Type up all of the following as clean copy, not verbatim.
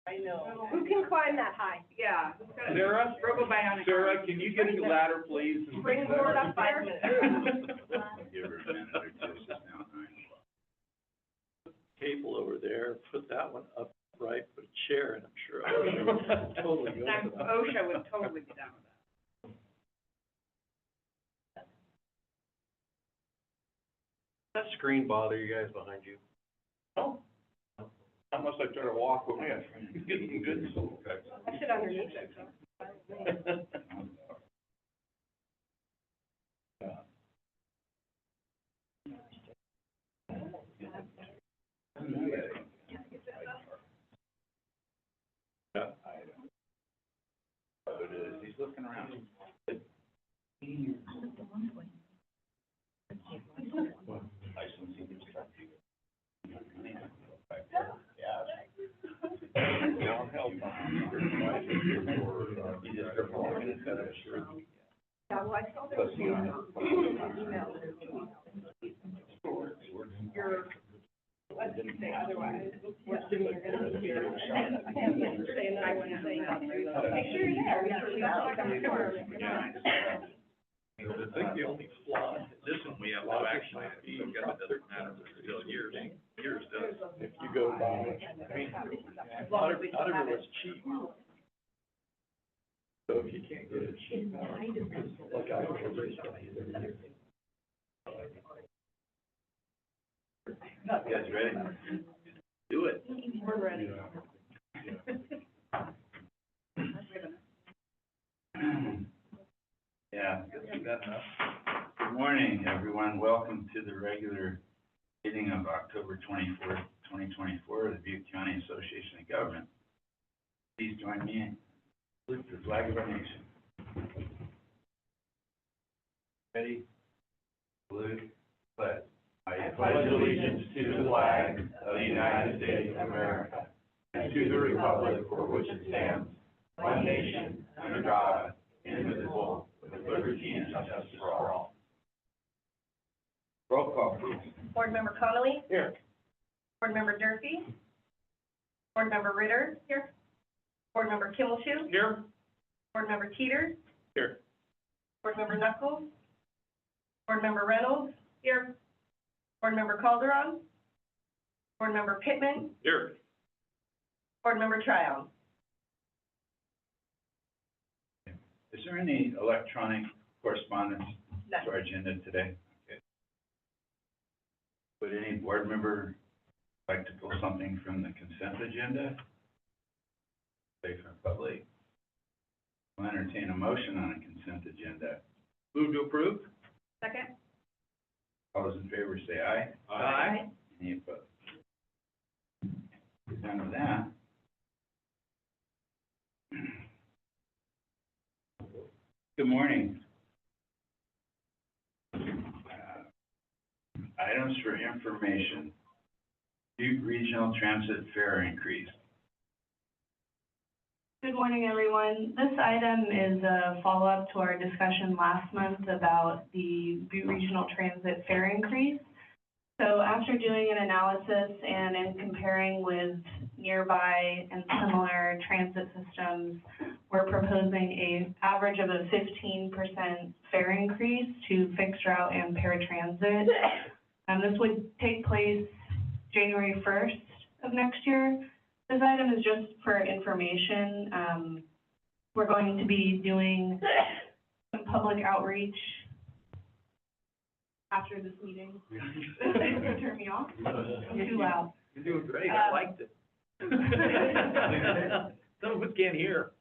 I know. Who can climb that high? Yeah. Sarah, Robo-bionic. Sarah, can you get a ladder, please? and- Bring board up there. Give her a minute or two, it's now 9:00. Table over there, put that one upright, put a chair, and I'm sure OSHA would totally go Now, for that. OSHA would totally be down with that. Does that screen bother you guys behind you? No. Unless I try to walk with it. Getting good. I sit underneath it, so. He's looking around. Yeah, well, I saw there was email. Your, let's just say otherwise, we're assuming you're gonna be here. I can't say that I wouldn't say that. Make sure you're there, we don't lock on the door. I think the only flaw, this one we have no action, we've got another matter for still years does. If you go by, I mean, not everyone's cheap. So if you can't get it cheap, look out for this guy. You guys ready? Do it. We're ready. Yeah, guess we got enough. Good morning, everyone. Welcome to the regular meeting of October 24th, 2024, of the Butte County Association of Government. Please join me in salute the flag of our nation. Ready? Salute. Pledge. I pledge allegiance to the flag of the United States of America and to the republic for which it stands, one nation, under God, indivisible, with liberty and justice for all. Roll call, please. Board Member Connolly? Here. Board Member Durfee? Board Member Ritter? Here. Board Member Kimmelshue? Here? Board Member Teeter? Here. Board Member Knuckles? Board Member Reynolds? Here. Board Member Calderon? Board Member Pittman? Here. Board Member Tryon? Is there any electronic correspondence None. to our agenda today? Okay. Would any board member like to pull something from the consent agenda? Say from public. I'll entertain a motion on a consent agenda. Move to approve? Second? All those in favor say aye. Aye. Any opposed? We're done with that. Good morning. Items for information. Butte Regional Transit Fare Increase. Good morning, everyone. This item is a follow-up to our discussion last month about the Butte Regional Transit fare increase. So after doing an analysis and in comparing with nearby and similar transit systems, we're proposing an average of a 15% fare increase to fixed route and paratransit. This would take place January 1st of next year. This item is just for information. We're going to be doing some public outreach after this meeting. Turn me off? I'm too loud. You're doing great, I liked it. Some of us can't hear.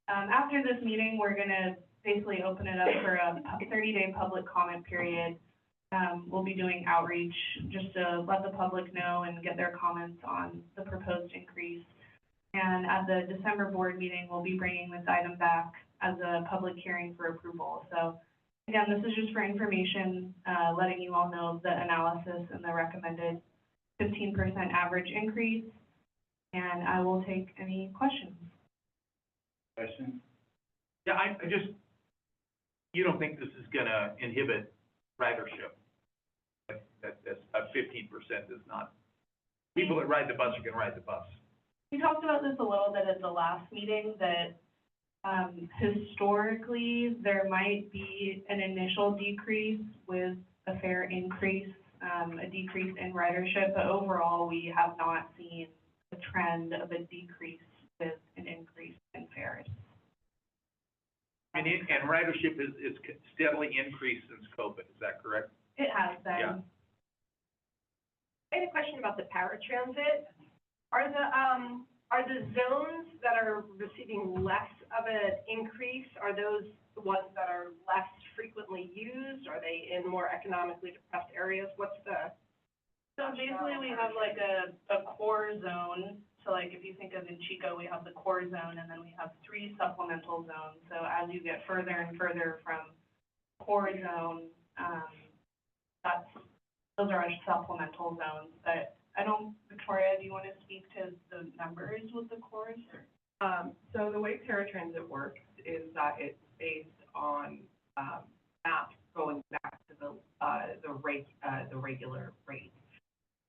After this meeting, we're gonna basically open it up for a 30-day public comment period. We'll be doing outreach just to let the public know and get their comments on the proposed increase. And at the December board meeting, we'll be bringing this item back as a public hearing for approval. So again, this is just for information, letting you all know the analysis and the recommended 15% average increase. And I will take any questions. Questions? Yeah, I just, you don't think this is gonna inhibit ridership? That's a 15% is not, people that ride the bus are gonna ride the bus. We talked about this a little bit at the last meeting, that historically, there might be an initial decrease with a fare increase, a decrease in ridership, but overall, we have not seen a trend of a decrease with an increase in fares. And ridership is steadily increased since COVID, is that correct? It has been. Yeah. I had a question about the paratransit. Are the zones that are receiving less of an increase, are those the ones that are less frequently used? Are they in more economically depressed areas? What's the? So basically, we have like a core zone. So like if you think of in Chico, we have the core zone, and then we have 3 supplemental zones. So as you get further and further from core zone, those are our supplemental zones. But I don't, Victoria, do you want to speak to the numbers with the cores? So the way paratransit works is that it's based on, maps going back to the regular rate.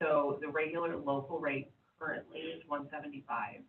So the regular local rate currently is $175,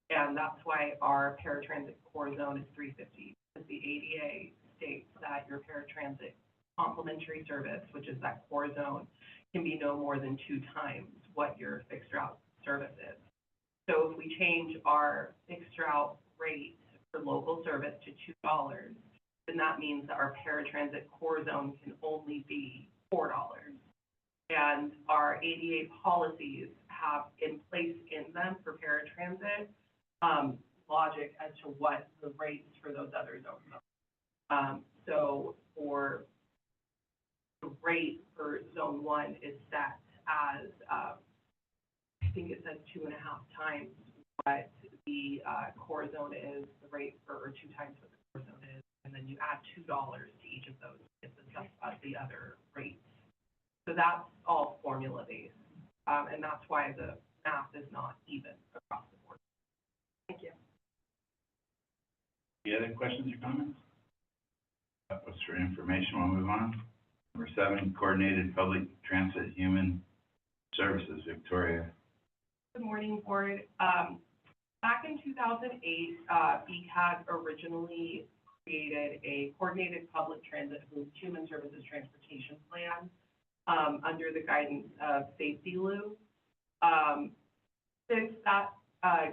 and that's why our paratransit core zone is $350. Because the ADA states that your paratransit complimentary service, which is that core zone, can be no more than 2 times what your fixed route service is. So if we change our fixed route rate for local service to $2, then that means that our paratransit core zone can only be $4. And our ADA policies have in place in them for paratransit logic as to what the rates for those other zones are. So for the rate for zone 1 is set as, I think it says 2.5 times what the core zone is, the rate for, or 2 times what the core zone is, and then you add $2 to each of those to get the other rates. So that's all formula based, and that's why the math is not even across the board. Thank you. Any other questions or comments? That was for information. We'll move on. Number 7, Coordinated Public Transit Human Services, Victoria. Good morning, Board. Back in 2008, BCAG originally created a Coordinated Public Transit Human Services Transportation Plan under the guidance of Safety Lou. Since that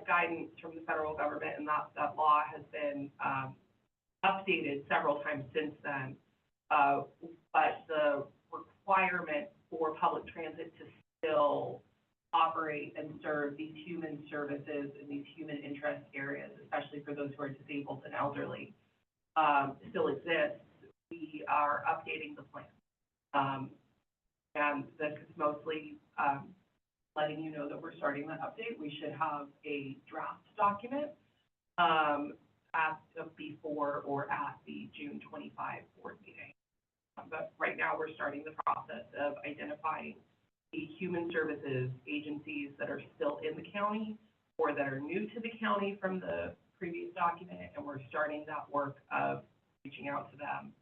guidance from the federal government and that law has been updated several times since then, but the requirement for public transit to still operate and serve these human services in these human interest areas, especially for those who are disabled and elderly, still exists. We are updating the plan. And this is mostly letting you know that we're starting that update. We should have a draft document before or at the June 25 board meeting. But right now, we're starting the process of identifying the human services agencies that are still in the county or that are new to the county from the previous document, and we're starting that work of reaching out to them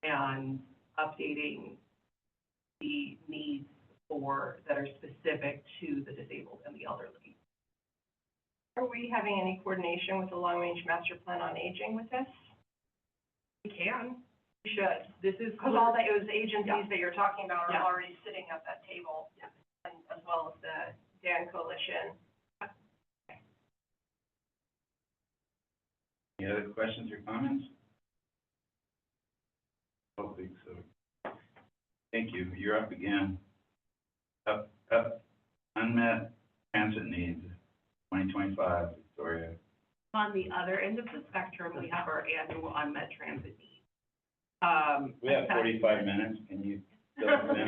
and updating the needs that are specific to the disabled and the elderly. Are we having any coordination with the Long Range Master Plan on Aging with this? We can. We should. This is Because all those agencies that you're talking about are Yeah. already sitting at that table, and as well as the Dan Coalition. Any other questions or comments? I don't think so. Thank you. You're up again. Up, unmet transit needs, 2025, Victoria. on the other end of the spectrum, we have our annual unmet transit needs. We have 45 minutes. Can you fill us in?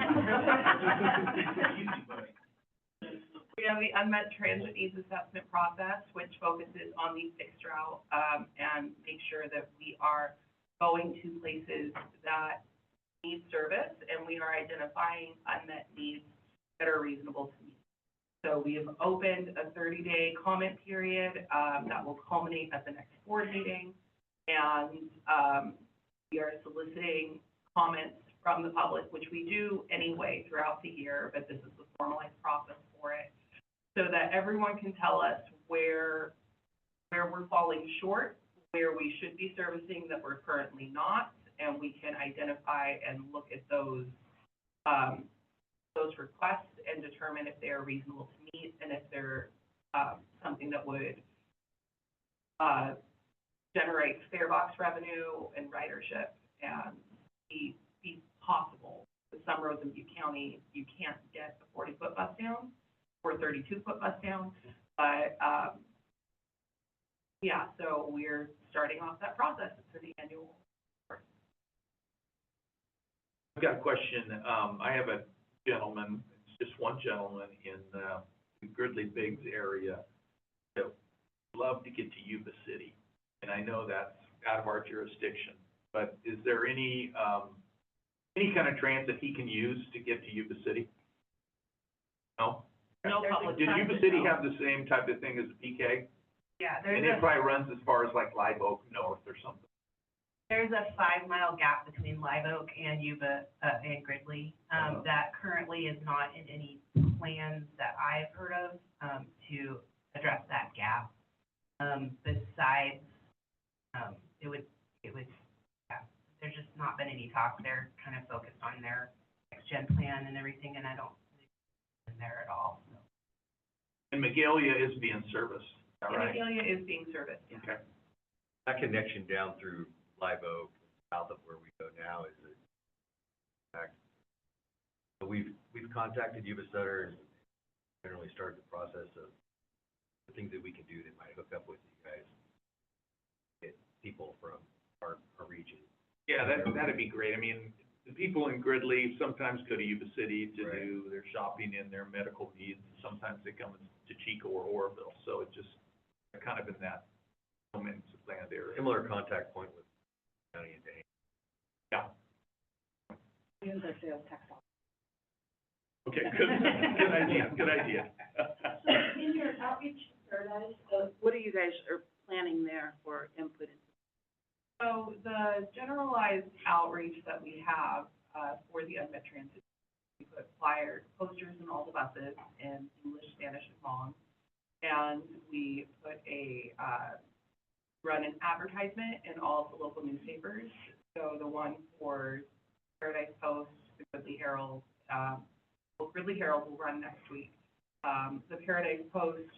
We have the unmet transit needs assessment process, which focuses on the fixed route, and make sure that we are going to places that need service, and we are identifying unmet needs that are reasonable to meet. So we have opened a 30-day comment period, that will culminate at the next board meeting, and, we are soliciting comments from the public, which we do anyway throughout the year, but this is the formalized process for it. so that everyone can tell us where we're falling short, where we should be servicing that we're currently not, and we can identify and look at those requests and determine if they are reasonable to meet and if they're something that would generate fare box revenue and ridership and be possible. With some roads in Butte County, you can't get a 40-foot bus down or 32-foot bus down, but yeah, so we're starting off that process for the annual. I've got a question. I have a gentleman, it's just one gentleman in the Gridley Biggs area that would love to get to Yuba City. And I know that's out of our jurisdiction, but is there any kind of transit he can use to get to Yuba City? No? No public Did transit, Yuba City no. have the same type of thing as the BCAG? Yeah, And it probably runs as far as like Live Oak North or something. there's a 5-mile gap between Live Oak and Yuba, and Gridley, that currently is not in any plans that I've heard of, to address that gap. Besides, it would, yeah, there's just not been any talk. They're kind of focused on their next gen plan and everything, and I don't think it's in there at all, so. And Magalia is being serviced, all right? Amelia is being serviced. Okay. That connection down through Live Oak, south of where we go now is a fact. So we've contacted Yuba Sutter and generally started the process of the things that we can do that might hook up with you guys, get people from our region. Yeah, that'd be great. I mean, the people in Gridley sometimes go to Yuba City to Right. do their shopping and their medical needs. Sometimes they come to Chico or Oroville, so it just kind of in that land area. Similar contact point with county and Dane. Yeah. Use our sales tax office. Okay, good idea, good idea. So in your outreach paradise, what are you guys are planning there for input? So the generalized outreach that we have for the unmet transit, we put flyers, posters in all the buses in English, Spanish, and Hmong. And we put run an advertisement in all of the local newspapers. So the one for Paradise Post, the Gridley Herald, Gridley Herald will run next week. The Paradise Post,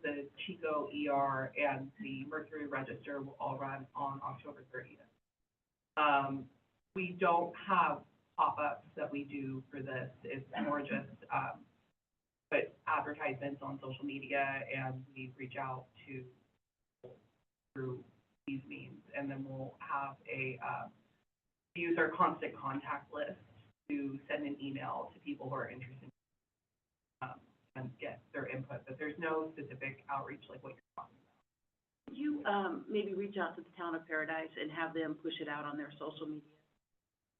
the Chico ER, and the Mercury Register will all run on October 30th. We don't have pop-ups that we do for this. It's more just put advertisements on social media, and we reach out to through these means, and then we'll have use our constant contact list to send an email to people who are interested and get their input, but there's no specific outreach like what you're talking about. Would you maybe reach out to the town of Paradise and have them push it out on their social media?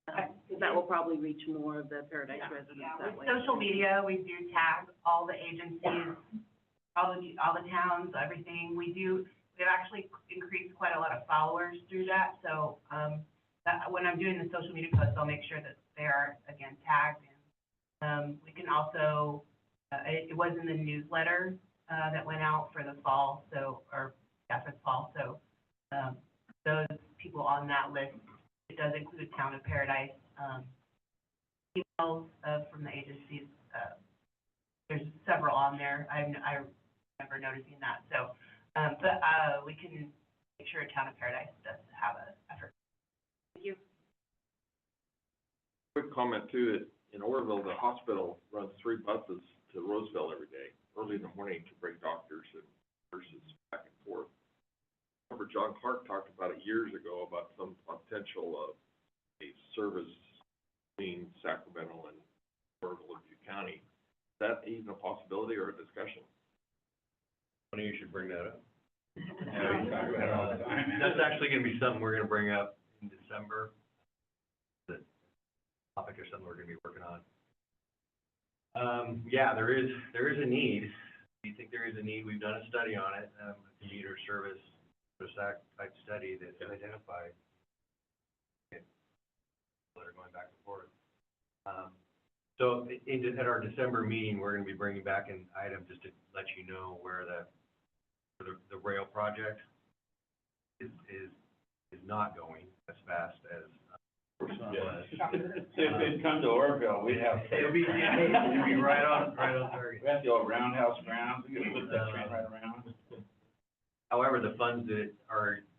Because that will probably reach more of the Paradise residents Yeah, that with way. social media, we do tag all the agencies, all the towns, everything. We've actually increased quite a lot of followers through that, so, when I'm doing the social media posts, I'll make sure that they are, again, tagged. And, we can also, it was in the newsletter, that went out for the fall, so, for the fall, so, those people on that list, it does include Town of Paradise, emails, from the agencies, there's several on there. I remember noticing that, so, but, we can make sure Town of Paradise does have an effort. Thank you. Quick comment too, that in Oroville, the hospital runs 3 buses to Roseville every day, early in the morning to bring doctors and nurses back and forth. I remember John Clark talked about it years ago about some potential of a service between Sacramento and Oroville and Butte County. Is that even a possibility or a discussion? Funny you should bring that up. Yeah, we talk about it all the time. That's actually gonna be something we're gonna bring up in December. The topic or something we're gonna be working on. Yeah, there is a need. We think there is a need. We've done a study on it, a commuter service type study that identified people that are going back and forth. So at our December meeting, we're gonna be bringing back an item just to let you know where the rail project is not going as fast as. Yes. If it come to Orville, we'd have. It'll be right on target. We have to go roundhouse grounds, we gotta put that train right around. However, the funds that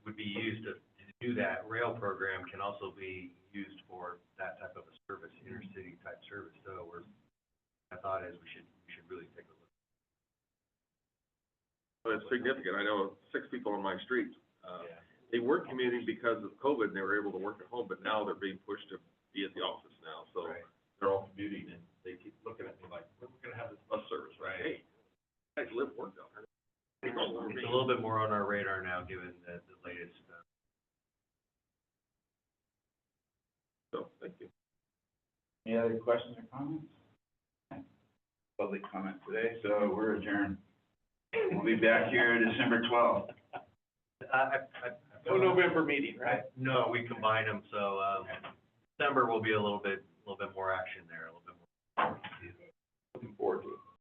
would be used to do that rail program can also be used for that type of a service, intercity type service. So my thought is we should really take a look. But it's significant. I know 6 people on my street, they were commuting because of COVID, and they were able to work at home, but now they're being pushed to be at the office now, so Right. they're all commuting, and they keep looking at me like, when are we gonna have this bus service? Right. Hey, you guys live, work down there. It's a little bit more on our radar now, given the latest, So, thank you. Any other questions or comments? Public comment today, so we're adjourned. We'll be back here December 12th. No November meeting, right? No, we combined them, so, December will be a little bit more action.